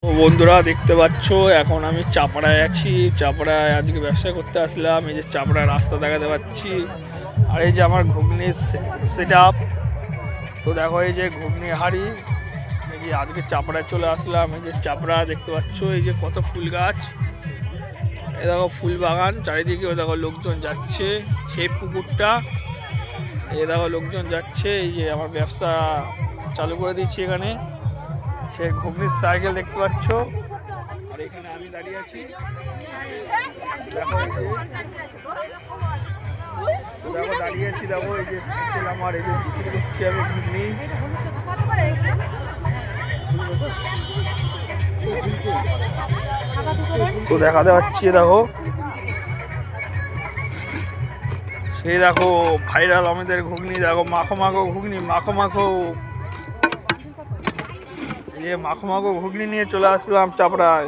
ও বন্ধুরা দেখতে পাচ্ছ এখন আমি চাপড়ায় আছি। চাপড়ায় আজকে ব্যবসা করতে আসলাম। এই যে চাপড়ায় রাস্তা দেখাতে পাচ্ছি, আর এই যে আমার ঘুগনি সেট আপ। তো দেখো এই যে ঘুগনি হাঁড়ি। এই যে আজকে চাপড়ায় চলে আসলাম। এই যে চাপড়া দেখতে পাচ্ছ, এই যে কত ফুল গাছ, এই দেখো ফুল বাগান চারিদিকে। ওই দেখো লোকজন যাচ্ছে, সেই পুকুরটা, এই দেখো লোকজন যাচ্ছে। এই যে আমার ব্যবসা চালু করে দিচ্ছি এখানে। সে ঘুগনির সাইকেল দেখতে পাচ্ছ, আর এখানে আমি দাঁড়িয়ে আছি। দেখো দাঁড়িয়ে আছি, দেখো এই যে সাইকেল আমার, এই যে বিক্রি করছি আমি ঘুগনি। তো দেখাতে পাচ্ছি, দেখো সেই দেখো ভাইরাল আমাদের ঘুগনি। দেখো মাখো মাখো ঘুগনি, মাখো মাখো। এই মাখো মাখো ঘুগনি নিয়ে চলে আসলাম চাপড়ায়।